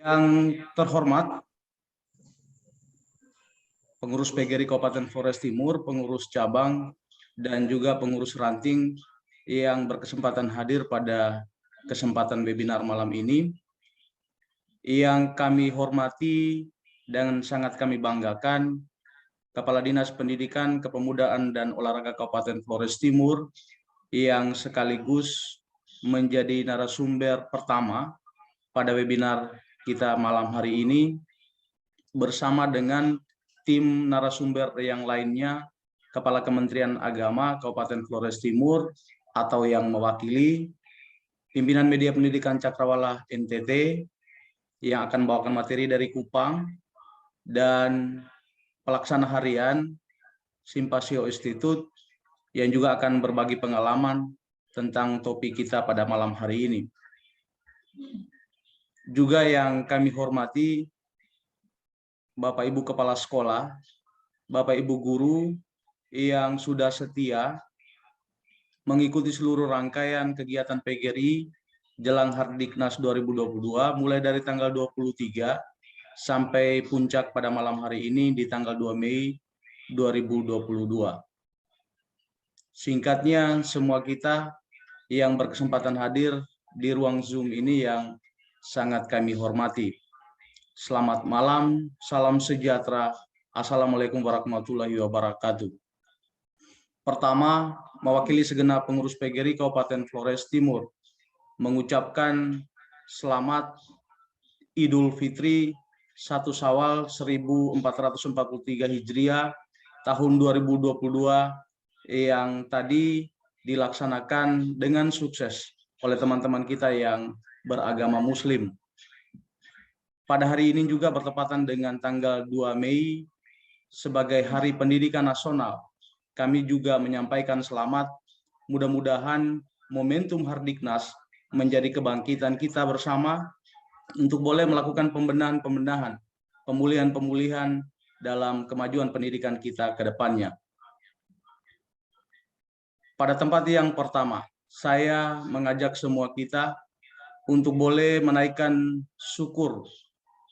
Yang terhormat, pengurus PGRI Kabupaten Flores Timur, pengurus cabang, dan juga pengurus ranting yang berkesempatan hadir pada kesempatan webinar malam ini. Yang kami hormati dan sangat kami banggakan, Kepala Dinas Pendidikan, Kepemudaan, dan Olahraga Kabupaten Flores Timur, yang sekaligus menjadi narasumber pertama pada webinar kita malam hari ini, bersama dengan tim narasumber yang lainnya, Kepala Kementerian Agama Kabupaten Flores Timur atau yang mewakili, pimpinan media pendidikan Cakrawala NTT yang akan membawakan materi dari Kupang, dan pelaksana harian Simpasio Institute yang juga akan berbagi pengalaman tentang topik kita pada malam hari ini. Juga yang kami hormati Bapak Ibu Kepala Sekolah, Bapak Ibu Guru yang sudah setia mengikuti seluruh rangkaian kegiatan PGRI jelang Hardiknas 2022 mulai dari tanggal 23 sampai puncak pada malam hari ini di tanggal 2 Mei 2022. Singkatnya, semua kita yang berkesempatan hadir di ruang Zoom ini yang sangat kami hormati. Selamat malam, salam sejahtera, Assalamualaikum warahmatullahi wabarakatuh. Pertama, mewakili segenap pengurus PGRI Kabupaten Flores Timur, mengucapkan selamat Idul Fitri 1 Syawal 1443 Hijriah tahun 2022 yang tadi dilaksanakan dengan sukses oleh teman-teman kita yang beragama Muslim. Pada hari ini juga bertepatan dengan tanggal 2 Mei sebagai Hari Pendidikan Nasional. Kami juga menyampaikan selamat, mudah-mudahan momentum Hardiknas menjadi kebangkitan kita bersama untuk boleh melakukan pembenahan-pembenahan, pemulihan-pemulihan dalam kemajuan pendidikan kita ke depannya. Pada tempat yang pertama, saya mengajak semua kita untuk boleh menaikkan syukur,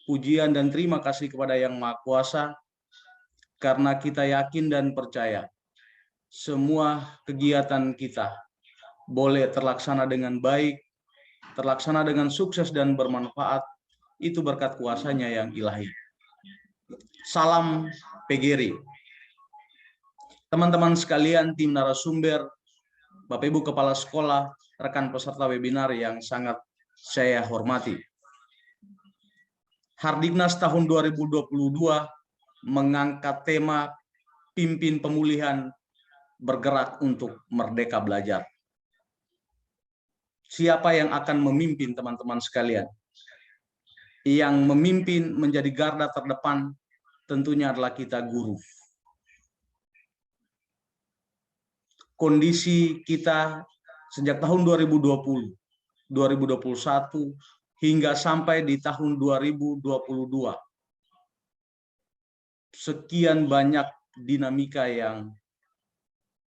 pujian, dan terima kasih kepada Yang Maha Kuasa, karena kita yakin dan percaya semua kegiatan kita boleh terlaksana dengan baik, terlaksana dengan sukses dan bermanfaat, itu berkat kuasanya yang ilahi. Salam PGRI. Teman-teman sekalian, tim narasumber, Bapak Ibu Kepala Sekolah, rekan peserta webinar yang sangat saya hormati. Hardiknas tahun 2022 mengangkat tema pimpin pemulihan bergerak untuk merdeka belajar. Siapa yang akan memimpin teman-teman sekalian? Yang memimpin menjadi garda terdepan tentunya adalah kita guru. Kondisi kita sejak tahun 2020, 2021, hingga sampai di tahun 2022. Sekian banyak dinamika yang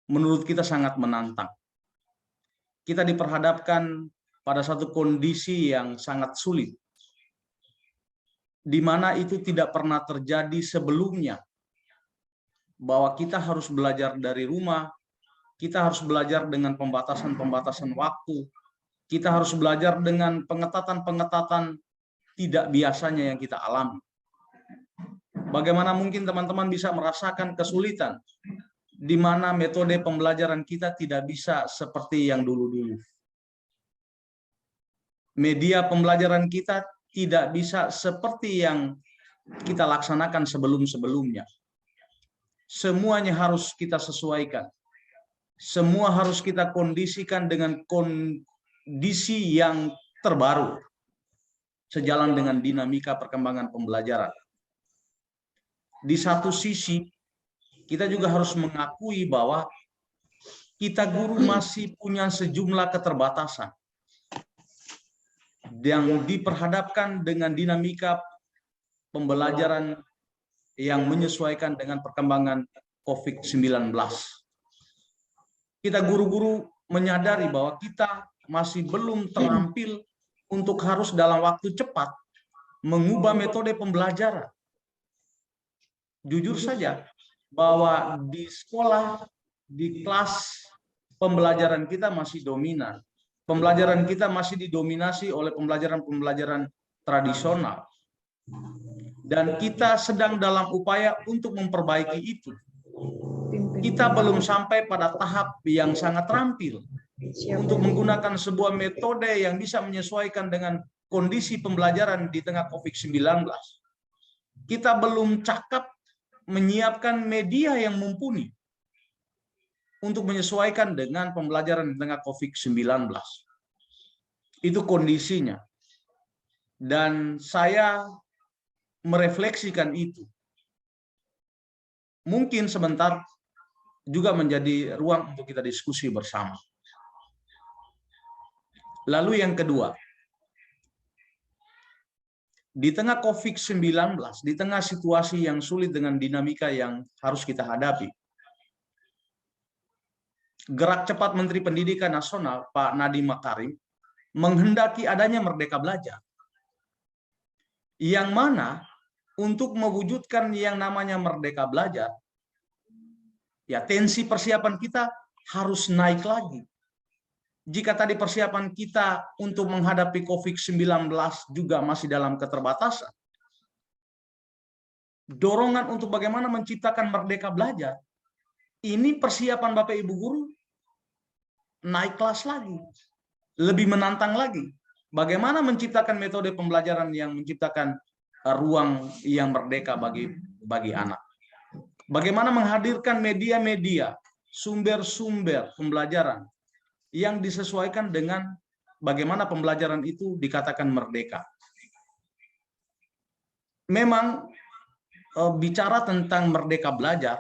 menurut kita sangat menantang. Kita diperhadapkan pada satu kondisi yang sangat sulit, di mana itu tidak pernah terjadi sebelumnya, bahwa kita harus belajar dari rumah, kita harus belajar dengan pembatasan-pembatasan waktu, kita harus belajar dengan pengetatan-pengetatan tidak biasanya yang kita alami. Bagaimana mungkin teman-teman bisa merasakan kesulitan di mana metode pembelajaran kita tidak bisa seperti yang dulu-dulu. Media pembelajaran kita tidak bisa seperti yang kita laksanakan sebelum-sebelumnya. Semuanya harus kita sesuaikan. Semua harus kita kondisikan dengan kondisi yang terbaru, sejalan dengan dinamika perkembangan pembelajaran. Di satu sisi, kita juga harus mengakui bahwa kita guru masih punya sejumlah keterbatasan yang diperhadapkan dengan dinamika pembelajaran yang menyesuaikan dengan perkembangan COVID-19. Kita guru-guru menyadari bahwa kita masih belum terampil untuk harus dalam waktu cepat mengubah metode pembelajaran. Jujur saja bahwa di sekolah, di kelas, pembelajaran kita masih dominan. Pembelajaran kita masih didominasi oleh pembelajaran-pembelajaran tradisional. Dan kita sedang dalam upaya untuk memperbaiki itu. Kita belum sampai pada tahap yang sangat terampil untuk menggunakan sebuah metode yang bisa menyesuaikan dengan kondisi pembelajaran di tengah COVID-19. Kita belum cakap menyiapkan media yang mumpuni untuk menyesuaikan dengan pembelajaran di tengah COVID-19. Itu kondisinya. Dan saya merefleksikan itu. Mungkin sebentar juga menjadi ruang untuk kita diskusi bersama. Lalu yang kedua, di tengah COVID-19, di tengah situasi yang sulit dengan dinamika yang harus kita hadapi, gerak cepat Menteri Pendidikan Nasional, Pak Nadiem Makarim, menghendaki adanya Merdeka Belajar. Yang mana untuk mewujudkan yang namanya Merdeka Belajar, ya tensi persiapan kita harus naik lagi. Jika tadi persiapan kita untuk menghadapi COVID-19 juga masih dalam keterbatasan, dorongan untuk bagaimana menciptakan Merdeka Belajar, ini persiapan Bapak Ibu Guru naik kelas lagi, lebih menantang lagi. Bagaimana menciptakan metode pembelajaran yang menciptakan ruang yang merdeka bagi anak. Bagaimana menghadirkan media-media, sumber-sumber pembelajaran yang disesuaikan dengan bagaimana pembelajaran itu dikatakan merdeka. Memang bicara tentang Merdeka Belajar,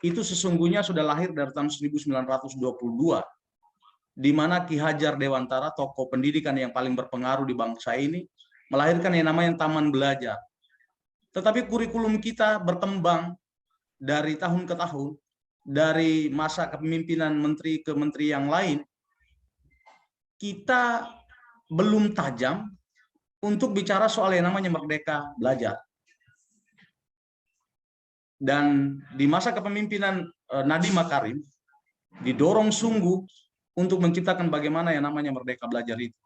itu sesungguhnya sudah lahir dari tahun 1922, di mana Ki Hajar Dewantara, tokoh pendidikan yang paling berpengaruh di bangsa ini, melahirkan yang namanya Taman Belajar. Tetapi kurikulum kita berkembang dari tahun ke tahun, dari masa kepemimpinan menteri ke menteri yang lain, kita belum tajam untuk bicara soal yang namanya Merdeka Belajar. Dan di masa kepemimpinan Nadiem Makarim, didorong sungguh untuk menciptakan bagaimana yang namanya Merdeka Belajar itu.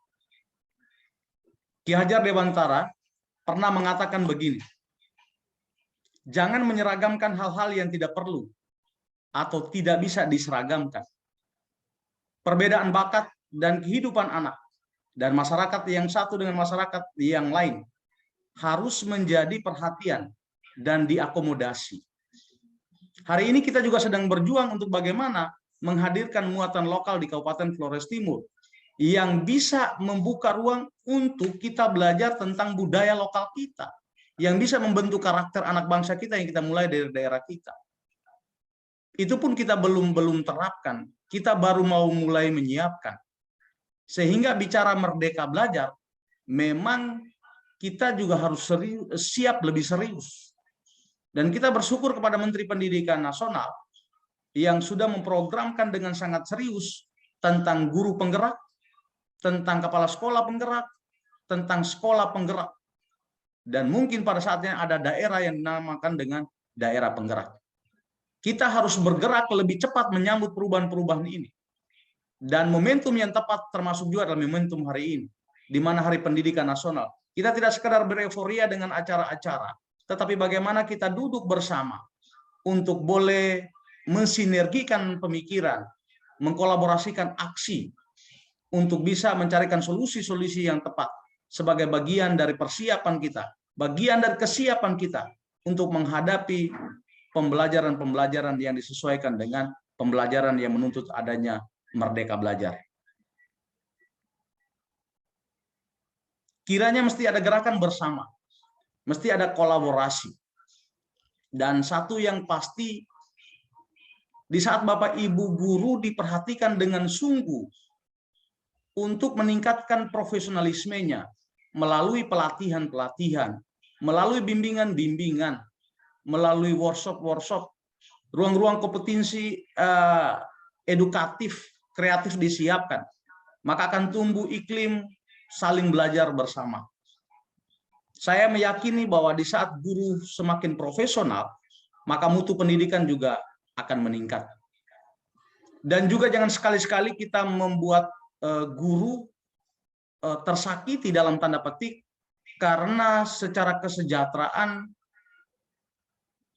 Ki Hajar Dewantara pernah mengatakan begini, jangan menyeragamkan hal-hal yang tidak perlu atau tidak bisa diseragamkan. Perbedaan bakat dan kehidupan anak dan masyarakat yang satu dengan masyarakat yang lain harus menjadi perhatian dan diakomodasi. Hari ini kita juga sedang berjuang untuk bagaimana menghadirkan muatan lokal di Kabupaten Flores Timur yang bisa membuka ruang untuk kita belajar tentang budaya lokal kita, yang bisa membentuk karakter anak bangsa kita yang kita mulai dari daerah kita. Itu pun kita belum terapkan, kita baru mau mulai menyiapkan. Sehingga bicara Merdeka Belajar, memang kita juga harus siap lebih serius. Dan kita bersyukur kepada Menteri Pendidikan Nasional yang sudah memprogramkan dengan sangat serius tentang guru penggerak, tentang kepala sekolah penggerak, tentang sekolah penggerak. Dan mungkin pada saatnya ada daerah yang dinamakan dengan daerah penggerak. Kita harus bergerak lebih cepat menyambut perubahan-perubahan ini. Dan momentum yang tepat termasuk juga adalah momentum hari ini, di mana Hari Pendidikan Nasional. Kita tidak sekedar bereforia dengan acara-acara, tetapi bagaimana kita duduk bersama untuk boleh mensinergikan pemikiran, mengkolaborasikan aksi, untuk bisa mencarikan solusi-solusi yang tepat sebagai bagian dari persiapan kita, bagian dari kesiapan kita untuk menghadapi pembelajaran-pembelajaran yang disesuaikan dengan pembelajaran yang menuntut adanya Merdeka Belajar. Kiranya mesti ada gerakan bersama, mesti ada kolaborasi. Dan satu yang pasti, di saat Bapak Ibu guru diperhatikan dengan sungguh untuk meningkatkan profesionalismenya melalui pelatihan-pelatihan, melalui bimbingan-bimbingan, melalui workshop-workshop, ruang-ruang kompetensi edukatif, kreatif disiapkan, maka akan tumbuh iklim saling belajar bersama. Saya meyakini bahwa di saat guru semakin profesional, maka mutu pendidikan juga akan meningkat. Dan juga jangan sekali-sekali kita membuat guru tersakiti dalam tanda petik karena secara kesejahteraan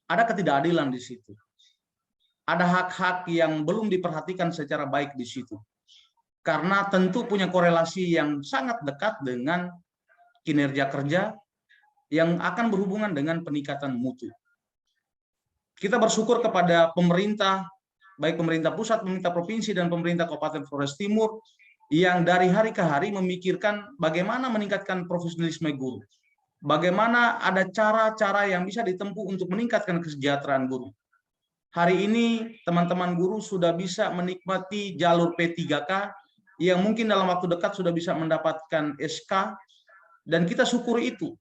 ada ketidakadilan di situ. Ada hak-hak yang belum diperhatikan secara baik di situ. Karena tentu punya korelasi yang sangat dekat dengan kinerja kerja yang akan berhubungan dengan peningkatan mutu. Kita bersyukur kepada pemerintah, baik pemerintah pusat, pemerintah provinsi, dan pemerintah Kabupaten Flores Timur, yang dari hari ke hari memikirkan bagaimana meningkatkan profesionalisme guru. Bagaimana ada cara-cara yang bisa ditempuh untuk meningkatkan kesejahteraan guru. Hari ini teman-teman guru sudah bisa menikmati jalur P3K yang mungkin dalam waktu dekat sudah bisa mendapatkan SK, dan kita syukuri itu,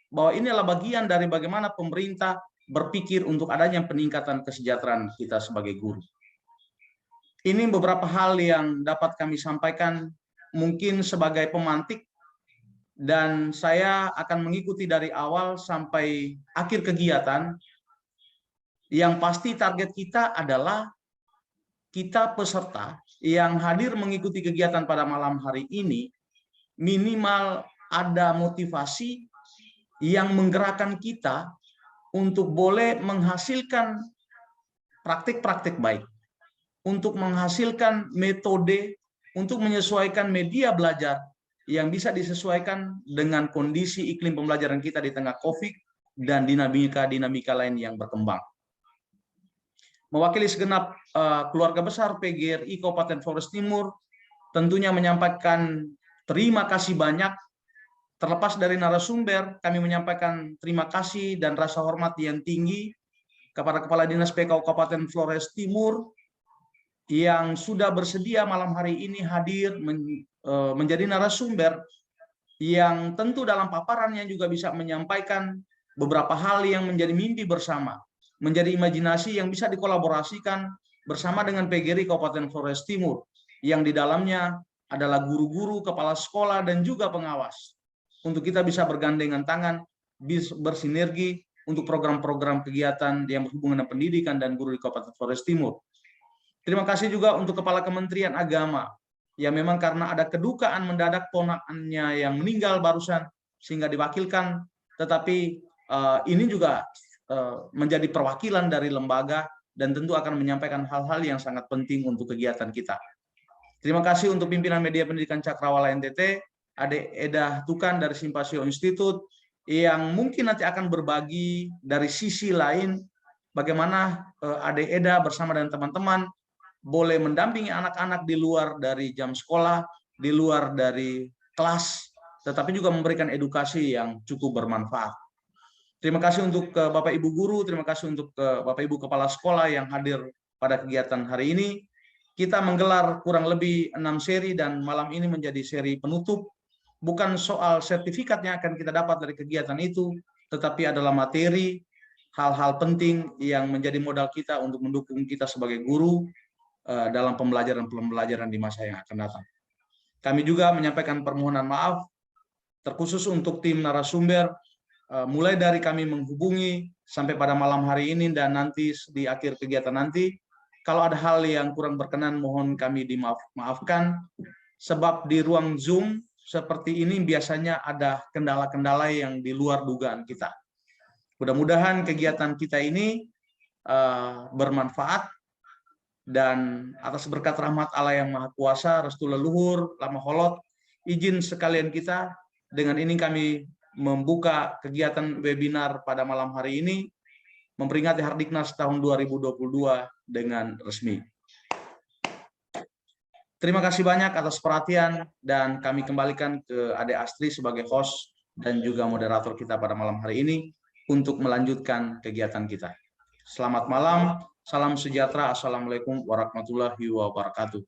bahwa ini adalah bagian dari bagaimana pemerintah berpikir untuk adanya peningkatan kesejahteraan kita sebagai guru. Ini beberapa hal yang dapat kami sampaikan mungkin sebagai pemantik, dan saya akan mengikuti dari awal sampai akhir kegiatan. Yang pasti target kita adalah kita peserta yang hadir mengikuti kegiatan pada malam hari ini minimal ada motivasi yang menggerakkan kita untuk boleh menghasilkan praktik-praktik baik, untuk menghasilkan metode, untuk menyesuaikan media belajar yang bisa disesuaikan dengan kondisi iklim pembelajaran kita di tengah COVID dan dinamika lain yang berkembang. Mewakili segenap keluarga besar PGRI Kabupaten Flores Timur, tentunya menyampaikan terima kasih banyak. Terlepas dari narasumber, kami menyampaikan terima kasih dan rasa hormat yang tinggi kepada Kepala Dinas PKU Kabupaten Flores Timur yang sudah bersedia malam hari ini hadir menjadi narasumber yang tentu dalam paparannya juga bisa menyampaikan beberapa hal yang menjadi mimpi bersama, menjadi imajinasi yang bisa dikolaborasikan bersama dengan PGRI Kabupaten Flores Timur, yang di dalamnya adalah guru-guru, kepala sekolah, dan juga pengawas. Untuk kita bisa bergandengan tangan, bersinergi untuk program-program kegiatan yang berhubungan dengan pendidikan dan guru di Kabupaten Flores Timur. Terima kasih juga untuk Kepala Kementerian Agama, yang memang karena ada kedukaan mendadak ponakannya yang meninggal barusan, sehingga diwakilkan, tetapi ini juga menjadi perwakilan dari lembaga dan tentu akan menyampaikan hal-hal yang sangat penting untuk kegiatan kita. Terima kasih untuk pimpinan Media Pendidikan Cakrawala NTT, Ade Eda Tukan dari Simpasio Institute, yang mungkin nanti akan berbagi dari sisi lain bagaimana Ade Eda bersama dengan teman-teman boleh mendampingi anak-anak di luar dari jam sekolah, di luar dari kelas, tetapi juga memberikan edukasi yang cukup bermanfaat. Terima kasih untuk Bapak Ibu Guru, terima kasih untuk Bapak Ibu Kepala Sekolah yang hadir pada kegiatan hari ini. Kita menggelar kurang lebih 6 seri dan malam ini menjadi seri penutup. Bukan soal sertifikat yang akan kita dapat dari kegiatan itu, tetapi adalah materi, hal-hal penting yang menjadi modal kita untuk mendukung kita sebagai guru dalam pembelajaran di masa yang akan datang. Kami juga menyampaikan permohonan maaf terkhusus untuk tim narasumber, mulai dari kami menghubungi sampai pada malam hari ini dan nanti di akhir kegiatan nanti. Kalau ada hal yang kurang berkenan, mohon kami dimaafkan, sebab di ruang Zoom seperti ini biasanya ada kendala-kendala yang di luar dugaan kita. Mudah-mudahan kegiatan kita ini bermanfaat, dan atas berkat rahmat Allah yang Maha Kuasa, restu leluhur, lama holot, izin sekalian kita, dengan ini kami membuka kegiatan webinar pada malam hari ini, memperingati Hardiknas tahun 2022 dengan resmi. Terima kasih banyak atas perhatian, dan kami kembalikan ke Ade Astri sebagai host dan juga moderator kita pada malam hari ini untuk melanjutkan kegiatan kita. Selamat malam, salam sejahtera, assalamualaikum warahmatullahi wabarakatuh.